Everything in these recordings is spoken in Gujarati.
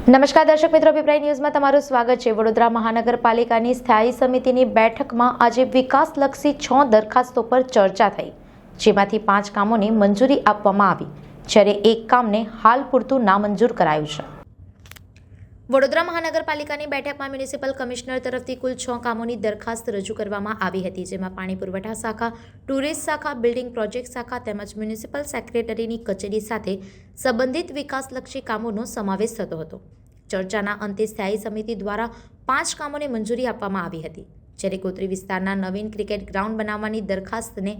નમસ્કાર દર્શક મિત્રો, અભિપ્રાય ન્યૂઝમાં તમારું સ્વાગત છે। વડોદરા મહાનગરપાલિકાની સ્થાયી સમિતિની બેઠકમાં આજે વિકાસલક્ષી 6 દરખાસ્તો પર ચર્ચા થઈ, જેમાંથી 5 કામોને મંજૂરી આપવામાં આવી, જ્યારે એક કામને હાલ પૂરતું નામંજૂર કરાયું છે। વડોદરા મહાનગરપાલિકાની બેઠકમાં મ્યુનિસિપલ કમિશનર તરફથી કુલ 6 કામોની દરખાસ્ત રજૂ કરવામાં આવી હતી, જેમાં પાણી પુરવઠા શાખા, ટુરિસ્ટ શાખા, બિલ્ડિંગ પ્રોજેક્ટ શાખા તેમજ મ્યુનિસિપલ સેક્રેટરીની કચેરી સાથે સંબંધિત વિકાસલક્ષી કામોનો સમાવેશ થતો હતો। ચર્ચાના અંતે સ્થાયી સમિતિ દ્વારા 5 કામોને મંજૂરી આપવામાં આવી હતી, જ્યારે ગોત્રી વિસ્તારના નવીન ક્રિકેટ ગ્રાઉન્ડ બનાવવાની દરખાસ્તને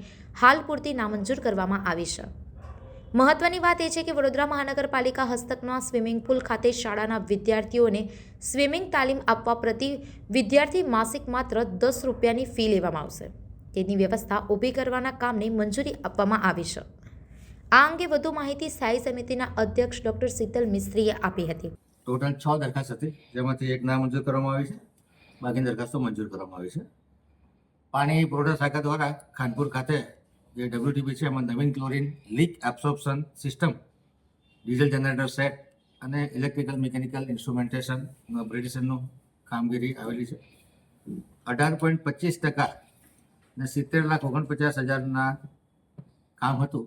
હાલ પૂરતી નામંજૂર કરવામાં આવી છે। મહત્વની વાત એ છે કે વડોદરા મહાનગરપાલિકા હસ્તકના સ્વિમિંગ પુલ ખાતે શાળાના વિદ્યાર્થીઓને સ્વિમિંગ તાલીમ આપવા પ્રતિ વિદ્યાર્થી માસિક માત્ર 10 રૂપિયાની ફી લેવામાં આવશે। તેની વ્યવસ્થા ઊભી કરવાના કામને મંજૂરી આપવામાં આવી છે। આ અંગે વધુ માહિતી સ્થાયી સમિતિના અધ્યક્ષ ડોક્ટર શીતલ મિસ્ત્રીએ આપી હતી। ટોટલ 6 દરખાસ્ત હતી, જેમાંથી એક નામંજૂર કરવામાં આવી છે, બાકીની દરખાસ્તો મંજૂર કરવામાં આવી છે। પાણી પુરવઠા શાખા દ્વારા ખાનપુર ખાતે જે WTP છે એમાં નવીન chlorine leak absorption system, diesel generator set અને ઇલેક્ટ્રિકલ મિકેનિકલ ઇન્સ્ટ્રુમેન્ટેશન અપગ્રેડેશનનું કામગીરી આવેલી છે। 18.25% ને 70,49,000ના કામ હતું,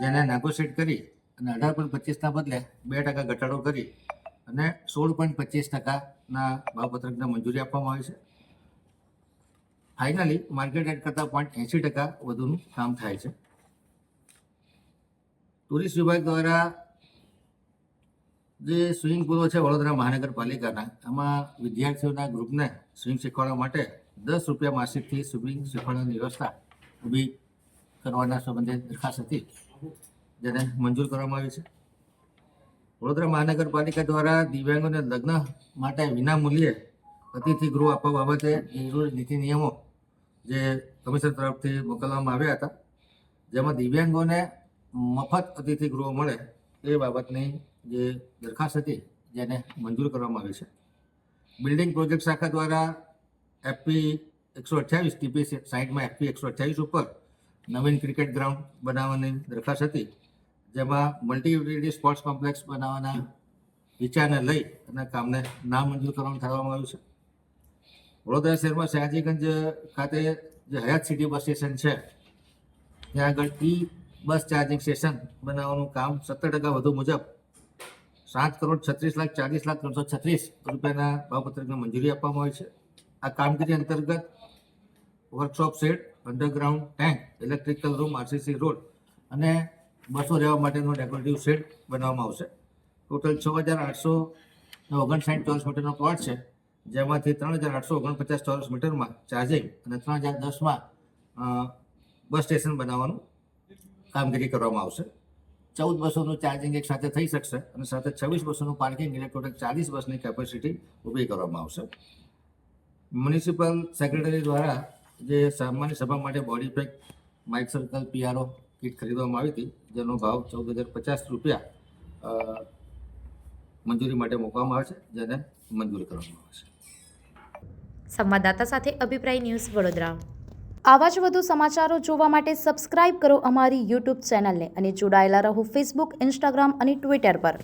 જેને નેગોશિએટ કરી અને 18.25ના બદલે 2% ઘટાડો કરી અને 16.25%ના ભાવપત્રકને મંજૂરી આપવામાં આવી છે। ફાઇનલી માર્કેટ રેટ કરતાં 0.80% વધુનું કામ થાય છે। ટુરિસ્ટ વિભાગ દ્વારા જે સ્વિમિંગ પુલો છે વડોદરા મહાનગરપાલિકાના, એમાં વિદ્યાર્થીઓના ગ્રુપને સ્વિમિંગ શીખવાડવા માટે 10 રૂપિયા માસિકથી સ્વિમિંગ શીખવાડવાની વ્યવસ્થા ઊભી કરવાના સંબંધે દરખાસ્ત હતી, જેને મંજૂર કરવામાં આવી છે। વડોદરા મહાનગરપાલિકા દ્વારા દિવ્યાંગોને લગ્ન માટે વિના મૂલ્યે અતિથિ ગૃહ આપવા બાબતે જરૂરી નીતિ નિયમો જે કમિશનર તરફથી મોકલવામાં આવ્યા હતા, જેમાં દિવ્યાંગોને મફત અતિથિ ગૃહ મળે એ બાબતની જે દરખાસ્ત હતી, જેને મંજૂર કરવામાં આવી છે। બિલ્ડિંગ પ્રોજેક્ટ શાખા દ્વારા FP 128 TP 60માં FP 128 ઉપર નવીન ક્રિકેટ ગ્રાઉન્ડ બનાવવાની દરખાસ્ત હતી, જેમાં મલ્ટી યુટિલિટી સ્પોર્ટ્સ કોમ્પ્લેક્સ બનાવવાના વિચારને લઈ અને કામને નામંજૂર કરવામાં આવ્યું છે। વડોદરા શહેરમાં સયાજીગંજ ખાતે જે હયાત સિટી બસ સ્ટેશન છે, ત્યાં આગળ બસ ચાર્જિંગ સ્ટેશન બનાવવાનું કામ 70% વધુ મુજબ 7,36,40,336 રૂપિયાના ભાવપત્રકને મંજૂરી આપવામાં આવી છે। આ કામગીરી અંતર્ગત workshop shed, underground tank, electrical room, RCC road અને બસો રહેવા માટેનો ડેકોરેટિવ શેડ બનાવવામાં આવશે। ટોટલ 6,859 ચોરસ મીટરનો પ્લોટ છે, જેમાંથી 3,849 ચોરસ મીટરમાં ચાર્જિંગ અને 3,010માં બસ સ્ટેશન બનાવવાનું કામગીરી કરવામાં આવશે। 14 બસોનું ચાર્જિંગ એક સાથે થઈ શકશે અને સાથે 26 બસોનું પાર્કિંગ, એટલે ટોટલ 40 બસની કેપેસિટી ઊભી કરવામાં આવશે। મ્યુનિસિપલ સેક્રેટરી દ્વારા જે સામાન્ય સભા માટે body pack, mic circle, PRO kit ખરીદવામાં આવી હતી, જેનો ભાવ 14,050 રૂપિયા મંજૂરી માટે મૂકવામાં આવે છે, જેને મંજૂર કરવામાં આવે છે। સંવાદદાતા સાથે અભિપ્રાય ન્યૂઝ, વડોદરા। આવા જ વધુ સમાચારો જોવા માટે સબસ્ક્રાઇબ કરો અમારી YouTube ચેનલને અને જોડાયેલા રહો Facebook, Instagram અને Twitter પર।